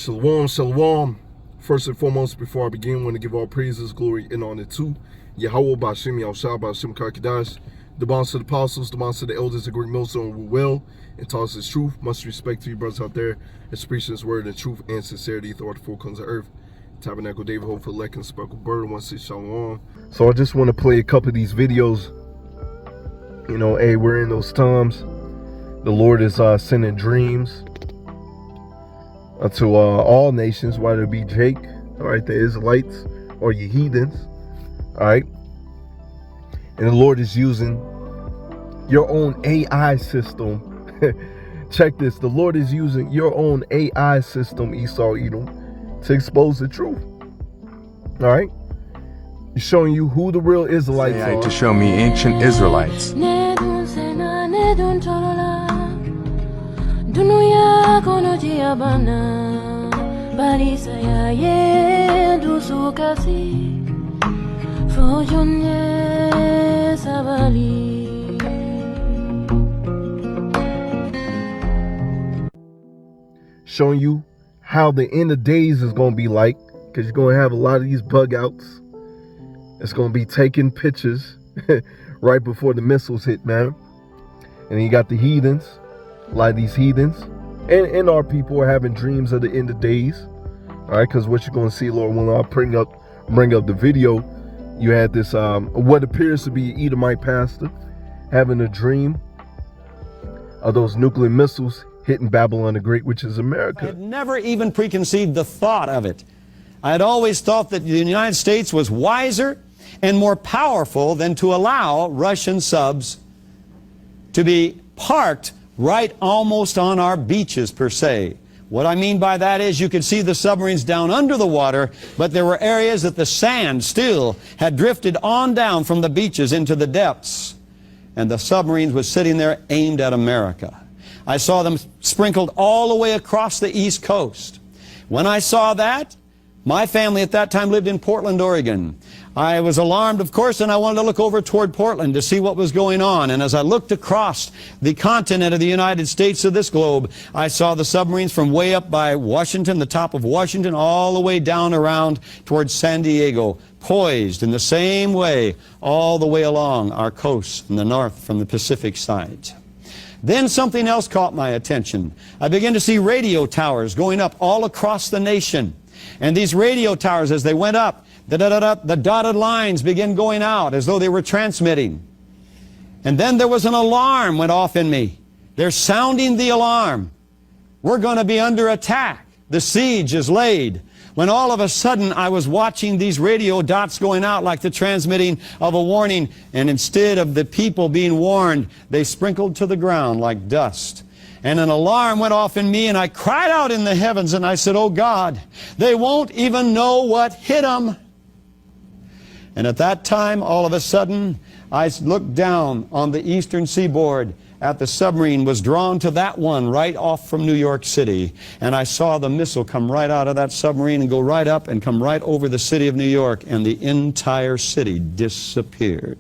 Shalom, shalom. First and foremost, before I begin, I want to give all praises, glory, and honor to Yahweh Ba'Shem Yahushua Ba'Shem Karkadash, the bonds to the apostles, the bonds to the elders, the great millstone who will and taught us his truth. Much respect to you brothers out there that's preaching his word in truth and sincerity throughout the four corners of earth. Tabernacle David, Hope for Lek and Speckled Bird, 16 shalom. So I just want to play a couple of these videos. You know, hey, we're in those times. The Lord is sending dreams unto all nations, whether it be Jake, all right, the Israelites, or you heathens, all right? And the Lord is using your own AI system. Check this. The Lord is using your own AI system, Esau, Edom, to expose the truth, all right? He's showing you who the real Israelites are. To show me ancient Israelites. Dunuya kono jiabana barisa ya ye dusukasi fojonye sabali. Showing you how the end of days is going to be like, because you're going to have a lot of these bug outs. It's going to be taking pictures right before the missiles hit, man. And then you got the heathens. A lot of these heathens and our people are having dreams of the end of days. All right, because what you're going to see, Lord, when I bring up the video, you had this what appears to be an Edomite pastor having a dream of those nuclear missiles hitting Babylon the Great, which is America. I had never even preconceived the thought of it. I had always thought that the United States was wiser and more powerful than to allow Russian subs to be parked right almost on our beaches, per se. What I mean by that is you could see the submarines down under the water, but there were areas that the sand still had drifted on down from the beaches into the depths. And the submarines were sitting there aimed at America. I saw them sprinkled all the way across the East Coast. When I saw that, my family at that time lived in Portland, Oregon. I was alarmed, of course, and I wanted to look over toward Portland to see what was going on. And as I looked across the continent of the United States of this globe, I saw the submarines from way up by Washington, the top of Washington, all the way down around towards San Diego, poised in the same way all the way along our coast in the north from the Pacific side. Then something else caught my attention. I began to see radio towers going up all across the nation. And these radio towers, as they went up, the dotted lines began going out as though they were transmitting. And then there was an alarm went off in me. They're sounding the alarm. We're going to be under attack. The siege is laid. When all of a sudden I was watching these radio dots going out like the transmitting of a warning, and instead of the people being warned, they sprinkled to the ground like dust. And an alarm went off in me, and I cried out in the heavens, and I said, "Oh God, they won't even know what hit them." And at that time, all of a sudden, I looked down on the eastern seaboard at the submarine was drawn to that one right off from New York City. And I saw the missile come right out of that submarine and go right up and come right over the city of New York, and the entire city disappeared.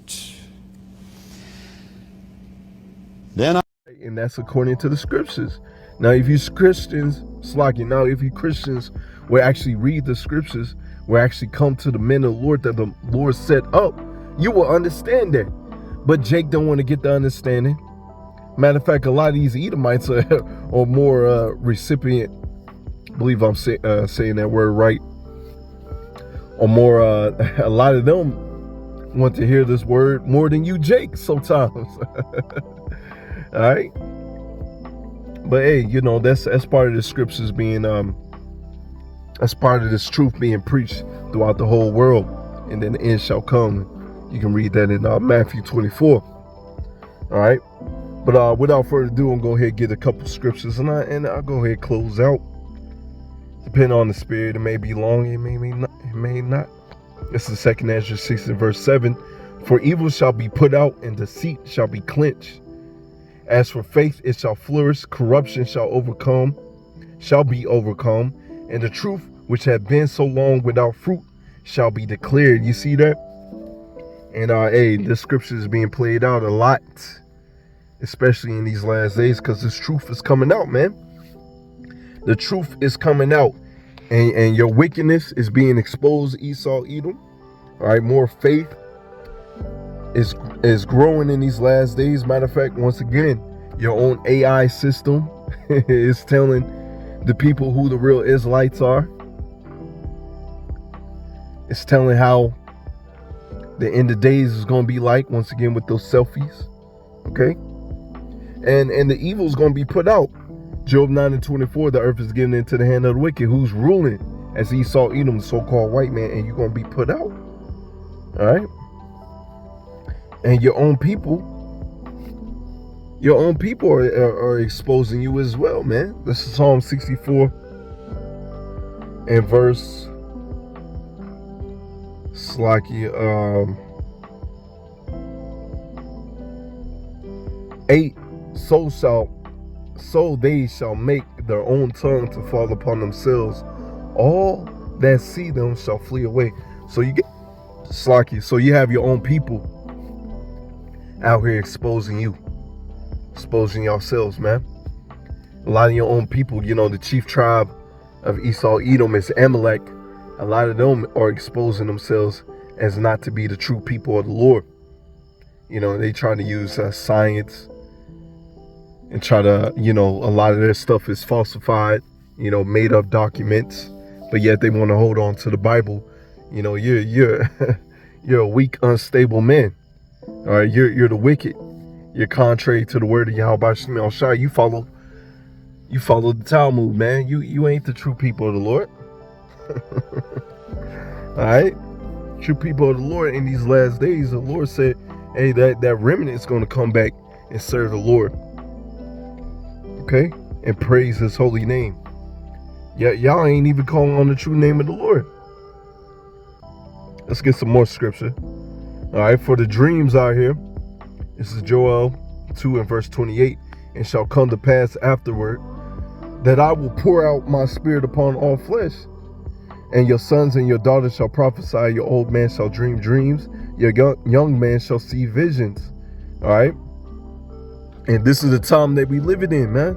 Then and that's according to the scriptures. Now, if you Christians, if you Christians will actually read the scriptures, will actually come to the men of the Lord that the Lord set up, you will understand that. But Jake don't want to get the understanding. Matter of fact, a lot of these Edomites are more recipient, I believe I'm saying that word right, or more, a lot of them want to hear this word more than you, Jake, sometimes. All right, but hey, you know, that's part of the scriptures being that's part of this truth being preached throughout the whole world, and then the end shall come. You can read that in Matthew 24. All right, but without further ado, I'm gonna go ahead and get a couple scriptures, and I'll go ahead and close out. Depending on the spirit, it may be long, it may not. This is 2 Ezra 6 and verse 7. For evil shall be put out, and deceit shall be clenched. As for faith, it shall flourish. Corruption shall be overcome, and the truth which had been so long without fruit shall be declared. You see that? And hey, this scripture is being played out a lot, especially in these last days, because this truth is coming out, man. The truth is coming out, and your wickedness is being exposed, Esau, Edom. All right, more faith is growing in these last days. Matter of fact, once again, your own AI system is telling the people who the real Israelites are. It's telling how the end of days is going to be like, once again, with those selfies. Okay? And the evil is going to be put out. Job 9:24, the earth is given into the hand of the wicked. Who's ruling as Esau, Edom, the so-called white man, and you're going to be put out. All right? And your own people are exposing you as well, man. This is Psalm 64 and verse 8. So they shall make their own tongue to fall upon themselves. All that see them shall flee away. So you get Slacky. So you have your own people out here exposing yourselves, man. A lot of your own people, you know, the chief tribe of Esau, Edom is Amalek. A lot of them are exposing themselves as not to be the true people of the Lord. You know, they try to use science and try to, you know, a lot of their stuff is falsified, you know, made up documents, but yet they want to hold on to the Bible. You know, you're a weak, unstable man. All right, you're the wicked. You're contrary to the word of Yahweh Shemel Shai. You follow the Talmud, man. You ain't the true people of the Lord. All right, true people of the Lord in these last days. The Lord said, hey, that remnant is going to come back and serve the Lord. Okay, and praise his holy name. Yeah, y'all ain't even calling on the true name of the Lord. Let's get some more scripture. All right, for the dreams out here. This is Joel 2 and verse 28. And shall come to pass afterward that I will pour out my spirit upon all flesh. And your sons and your daughters shall prophesy. Your old man shall dream dreams. Your young man shall see visions. All right. And this is the time that we living in, man.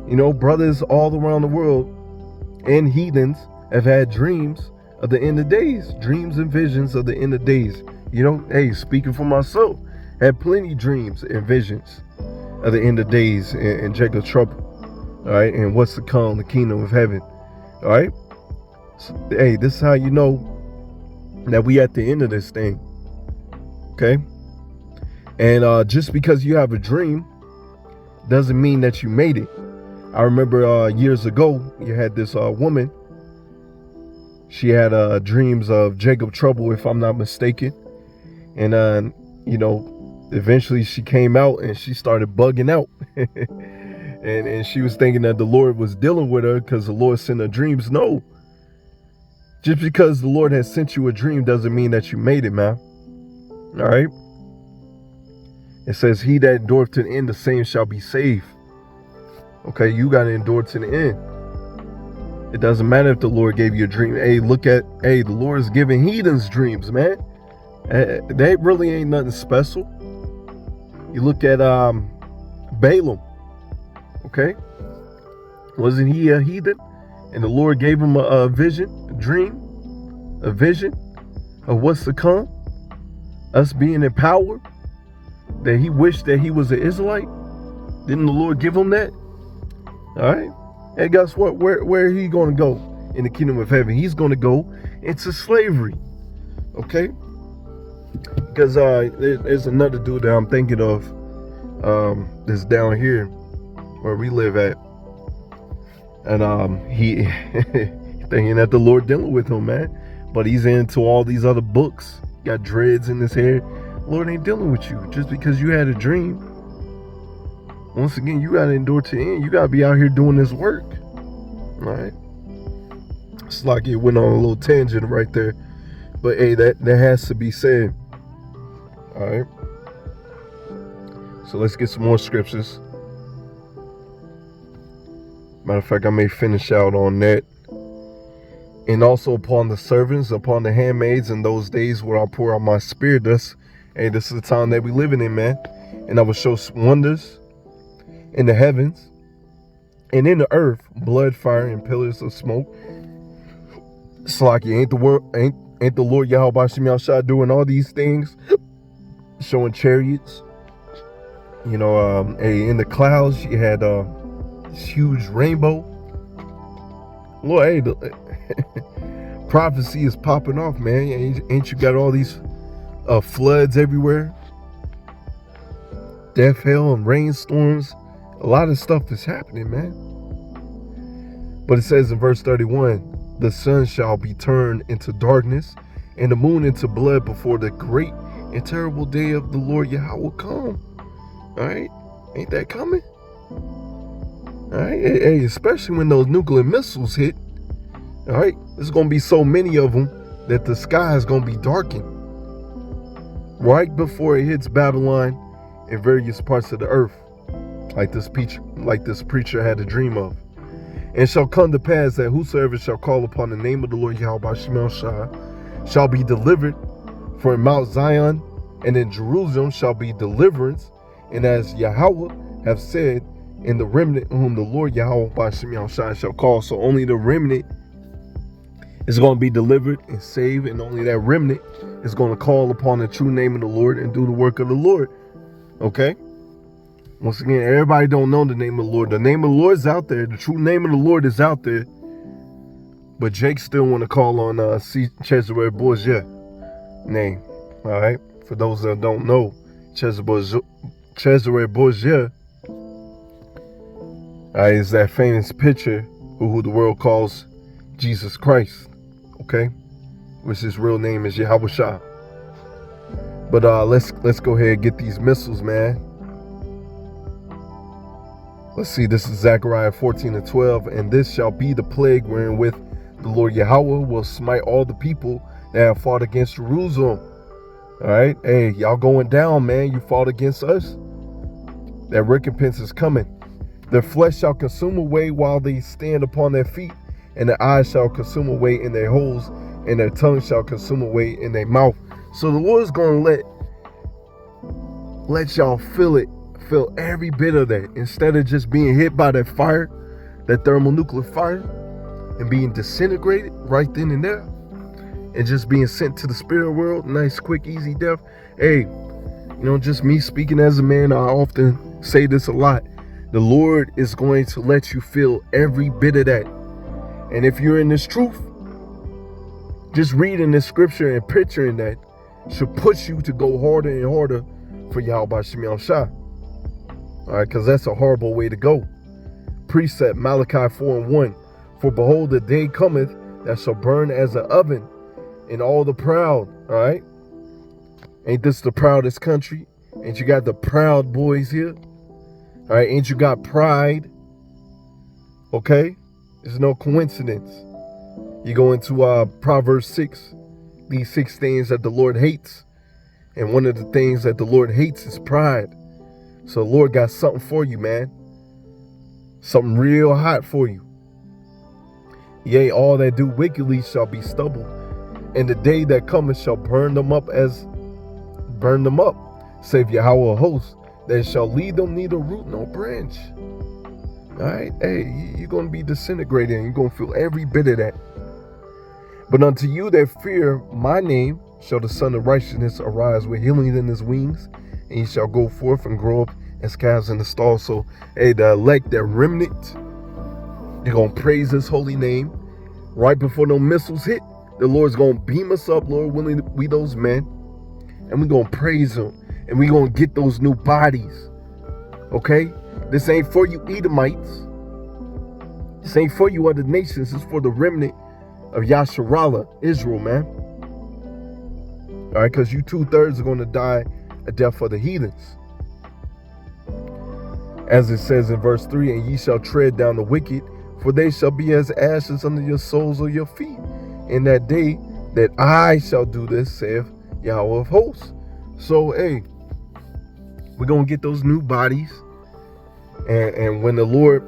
You know, brothers all around the world and heathens have had dreams of the end of days. Dreams and visions of the end of days. You know, hey, speaking for myself, had plenty dreams and visions of the end of days and Jacob's trouble. All right. And what's to come, the kingdom of heaven. All right. So, hey, this is how you know that we at the end of this thing. Okay. And just because you have a dream doesn't mean that you made it. I remember years ago, you had this woman. She had dreams of Jacob trouble, if I'm not mistaken. And, you know, eventually she came out and she started bugging out. and she was thinking that the Lord was dealing with her because the Lord sent her dreams. No. Just because the Lord has sent you a dream doesn't mean that you made it, man. All right. It says, he that endureth to the end, the same shall be saved. Okay, you got to endure to the end. It doesn't matter if the Lord gave you a dream. Hey, the Lord is giving heathens dreams, man. That really ain't nothing special. You look at Balaam. Okay. Wasn't he a heathen? And the Lord gave him a vision, a dream, a vision of what's to come. Us being in power. That he wished that he was an Israelite. Didn't the Lord give him that? All right. And guess what? Where he going to go in the kingdom of heaven? He's going to go into slavery. Okay. Because there's another dude that I'm thinking of that's down here where we live at. And he thinking that the Lord dealing with him, man. But he's into all these other books. Got dreads in his hair. Lord ain't dealing with you just because you had a dream. Once again, you got to endure to the end. You got to be out here doing this work. All right. It's like it went on a little tangent right there. But hey, that has to be said. All right. So let's get some more scriptures. Matter of fact, I may finish out on that. And also upon the servants, upon the handmaids in those days where I pour out my spirit. Hey, this is the time that we living in, man. And I will show wonders in the heavens and in the earth, blood, fire, and pillars of smoke. Slaki, ain't the Lord Yahweh Bashim Yahshua doing all these things, showing chariots. You know, in the clouds you had this huge rainbow. Lord, hey, prophecy is popping off, man. Ain't you got all these floods everywhere? Death, hell, and rainstorms. A lot of stuff is happening, man. But it says in verse 31, the sun shall be turned into darkness and the moon into blood before the great and terrible day of the Lord Yahweh will come. All right? Ain't that coming? All right? Hey, especially when those nuclear missiles hit. All right? There's going to be so many of them that the sky is going to be darkened right before it hits Babylon and various parts of the earth, like this preacher had a dream of. And shall come to pass that whosoever shall call upon the name of the Lord Yahweh Bashim Shah shall be delivered. For in Mount Zion and in Jerusalem shall be deliverance. And as Yahweh have said, in the remnant whom the Lord Yahweh Bashim Shah shall call. So only the remnant is going to be delivered and saved, and only that remnant is going to call upon the true name of the Lord and do the work of the Lord. Okay? Once again, everybody don't know the name of the Lord. The name of the Lord is out there. The true name of the Lord is out there. But Jake still want to call on Cesare Borgia name. All right? For those that don't know, Cesare Borgia is that famous picture who the world calls Jesus Christ. Okay? Which his real name is Yahweh Shah. But let's go ahead and get these missiles, man. Let's see, this is Zechariah 14:12. And this shall be the plague wherewith the Lord Yahweh will smite all the people that have fought against Jerusalem. All right? Hey, y'all going down, man. You fought against us. That recompense is coming. Their flesh shall consume away while they stand upon their feet, and their eyes shall consume away in their holes, and their tongue shall consume away in their mouth. So the Lord is going to let y'all feel every bit of that, instead of just being hit by that fire, that thermonuclear fire, and being disintegrated right then and there, and just being sent to the spirit world. Nice, quick, easy death. Hey, you know, just me speaking as a man, I often say this a lot. The Lord is going to let you feel every bit of that. And if you're in this truth, just reading this scripture and picturing that should push you to go harder and harder for Yahweh Bashim Shah. All right, because that's a horrible way to go. Precept Malachi 4:1. For behold, the day cometh that shall burn as an oven in all the proud. All right. Ain't this the proudest country? Ain't you got the proud boys here? All right. Ain't you got pride? Okay. It's no coincidence. You go into Proverbs 6. These 6 things that the Lord hates. And one of the things that the Lord hates is pride. So the Lord got something for you, man. Something real hot for you. Yea, all that do wickedly shall be stubble, and the day that cometh shall burn them up, save Yahweh of hosts, that shall lead them neither root nor branch. All right? Hey, you're going to be disintegrated, and you're going to feel every bit of that. But unto you that fear my name shall the Son of Righteousness arise with healing in his wings, and he shall go forth and grow up as calves in the stall. So, hey, the elect, that remnant, they're going to praise his holy name. Right before those missiles hit, the Lord's going to beam us up, Lord willing, we those men. And we're going to praise him. And we're going to get those new bodies. Okay? This ain't for you Edomites. This ain't for you other nations. This is for the remnant of Yasharallah, Israel, man. All right? Because you 2/3 are going to die a death for the heathens. As it says in verse 3, and ye shall tread down the wicked, for they shall be as ashes under your soles of your feet. In that day that I shall do this, saith Yahweh of hosts. So, hey, we're going to get those new bodies. And when the Lord,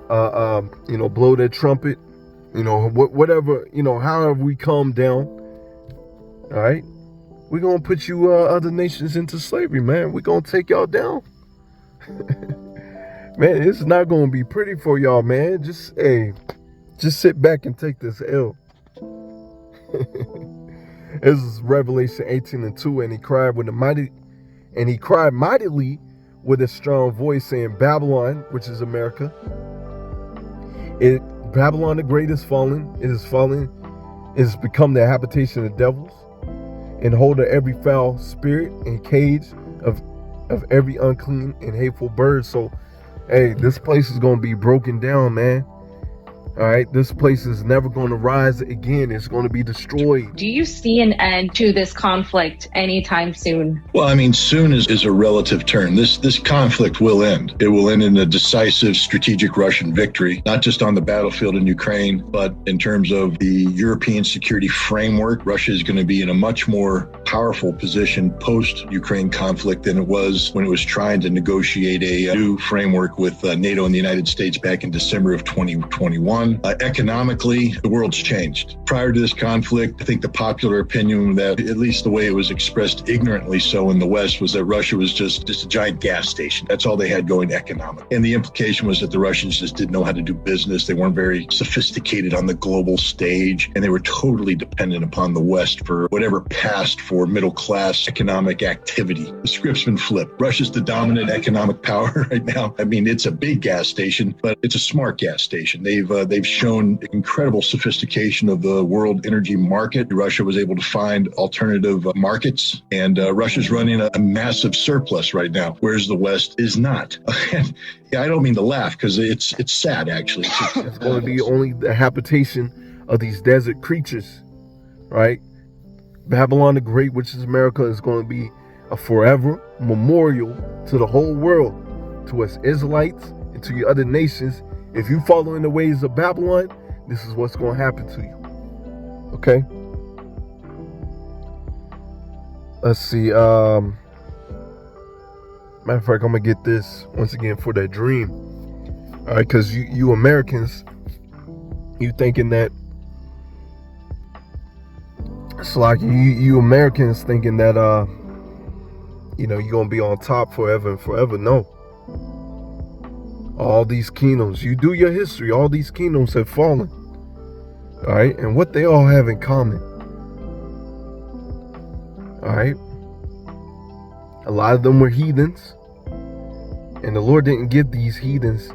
blow that trumpet, whatever, however we calm down, all right, we're going to put you other nations into slavery, man. We're going to take y'all down. Man, it's not going to be pretty for y'all, man. Just, hey, Just sit back and take this L. This is Revelation 18:2, and he cried mightily with a strong voice, saying, Babylon, which is America, Babylon the Great is fallen. It is fallen. It has become the habitation of devils, and holder every foul spirit, and cage of every unclean and hateful bird. So, hey, this place is going to be broken down, man. All right, this place is never going to rise again. It's going to be destroyed. Do you see an end to this conflict anytime soon? Well, I mean, soon is a relative term. This conflict will end. It will end in a decisive strategic Russian victory, not just on the battlefield in Ukraine, but in terms of the European security framework. Russia is going to be in a much more powerful position post-Ukraine conflict than it was when it was trying to negotiate a new framework with NATO and the United States back in December of 2021. Economically, the world's changed. Prior to this conflict, I think the popular opinion that, at least the way it was expressed ignorantly so in the West, was that Russia was just a giant gas station. That's all they had going economic. And the implication was that the Russians just didn't know how to do business. They weren't very sophisticated on the global stage, and they were totally dependent upon the West for whatever passed for middle-class economic activity. The script's been flipped. Russia's the dominant economic power right now. I mean, it's a big gas station, but it's a smart gas station. They've shown incredible sophistication of the world energy market. Russia was able to find alternative markets, and Russia's running a massive surplus right now, whereas the West is not. Yeah, I don't mean to laugh because it's sad, actually. It's going to be only the habitation of these desert creatures, right? Babylon the Great, which is America, is going to be a forever memorial to the whole world, to us Israelites and to the other nations. If you follow in the ways of Babylon, this is what's going to happen to you. Okay? Let's see. Matter of fact, I'm going to get this once again for that dream. All right, because you Americans, you thinking that, it's like you Americans thinking that, you're going to be on top forever and forever. No. All these kingdoms, you do your history, all these kingdoms have fallen. All right, and what they all have in common. All right, a lot of them were heathens, and the Lord didn't give these heathens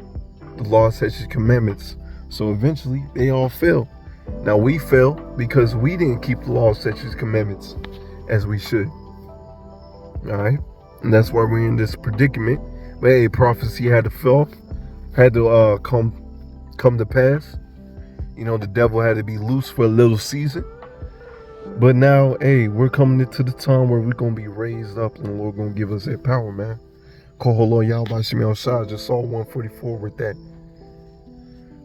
the law, statutes, commandments. So eventually they all fell. Now we fell because we didn't keep the law, statutes, commandments as we should. All right, and that's why we're in this predicament. But hey, prophecy had to fall. Had to come to pass. The devil had to be loose for a little season. But now, hey, we're coming into the time where we're going to be raised up, and the Lord going to give us that power, man. Koholo Yahweh Shemel Shah. Just Psalm 144 with that.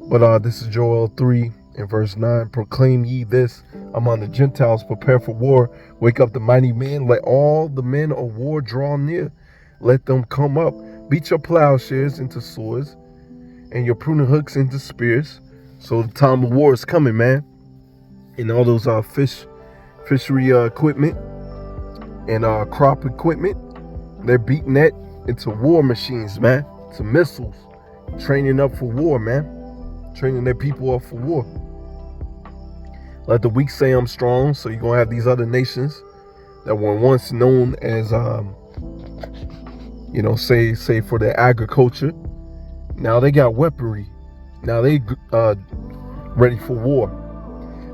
But this is Joel 3 and verse 9. Proclaim ye this among the Gentiles, prepare for war. Wake up the mighty men. Let all the men of war draw near. Let them come up. Beat your plowshares into swords, and your pruning hooks into spears. So the time of war is coming, man. And all those fishery equipment and crop equipment, they're beating that into war machines, man. To missiles. Training up for war, man. Training their people up for war. Let the weak say I'm strong. So you're going to have these other nations that were once known as, say for their agriculture. Now they got weaponry. Now they ready for war.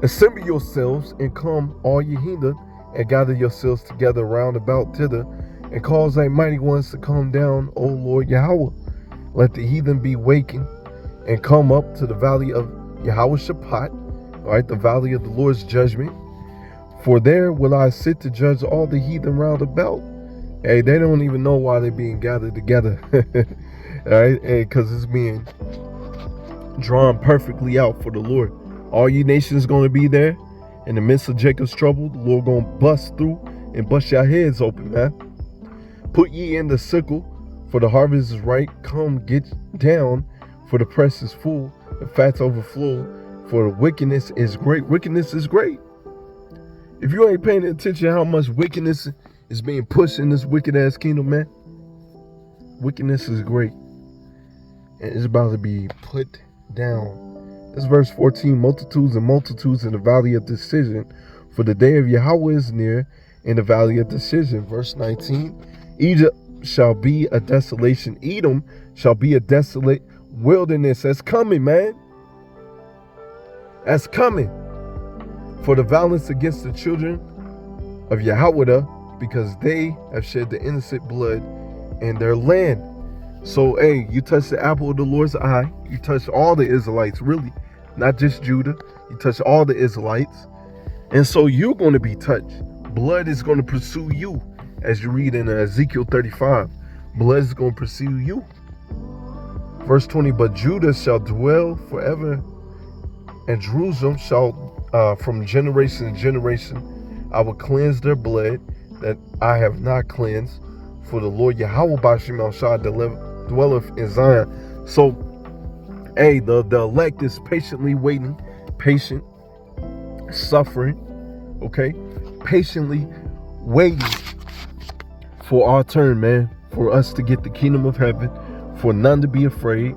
Assemble yourselves and come, all ye heathen, and gather yourselves together round about thither, and cause thy mighty ones to come down, O Lord Yahweh. Let the heathen be wakened, and come up to the valley of Yahweh Shaphat, all right, the valley of the Lord's judgment. For there will I sit to judge all the heathen round about. Hey, they don't even know why they're being gathered together. All right, because it's being drawn perfectly out for the Lord. All you nations going to be there in the midst of Jacob's trouble. The Lord going to bust through and bust your heads open, man. Put ye in the sickle, for the harvest is ripe. Come, get down, for the press is full, the fats overflow, for the wickedness is great. Wickedness is great. If you ain't paying attention how much wickedness is being pushed in this wicked ass kingdom, man, wickedness is great. And it's about to be put down It's verse 14. Multitudes and multitudes in the valley of decision, for the day of Yahweh is near in the valley of decision. Verse 19. Egypt shall be a desolation. Edom shall be a desolate wilderness. That's coming, man. That's coming. For the violence against the children of Yahweh, because they have shed the innocent blood in their land. So, hey, you touch the apple of the Lord's eye. You touch all the Israelites, really, not just Judah. You touch all the Israelites. And so you're going to be touched. Blood is going to pursue you. As you read in Ezekiel 35, blood is going to pursue you. Verse 20, but Judah shall dwell forever, and Jerusalem shall, from generation to generation, I will cleanse their blood that I have not cleansed. For the Lord Yahweh Bashim shall dwelleth in Zion. So, hey, the elect is patiently waiting, patient, suffering, okay? Patiently waiting for our turn, man, for us to get the kingdom of heaven, for none to be afraid,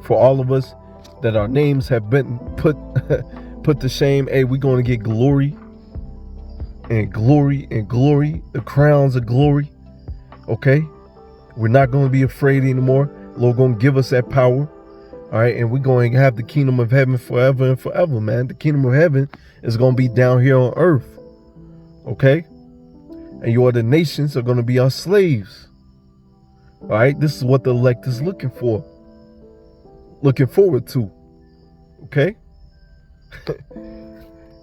for all of us that our names have been put to shame. Hey, we're going to get glory and glory and glory, the crowns of glory, okay? We're not going to be afraid anymore. Lord going to give us that power, all right? And we're going to have the kingdom of heaven forever and forever, man. The kingdom of heaven is going to be down here on earth, okay? And you other nations are going to be our slaves. All right, this is what the elect is looking for, looking forward to. Okay.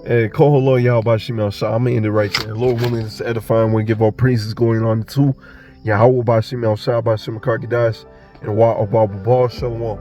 Hey, call Lord Yahweh Shemel Shah. I'm gonna end it right there. Lord willing, it's edifying. We give our praises going on to Yahweh Shemel Shah, Bashem Karkadash, and Wa Abba Shalom.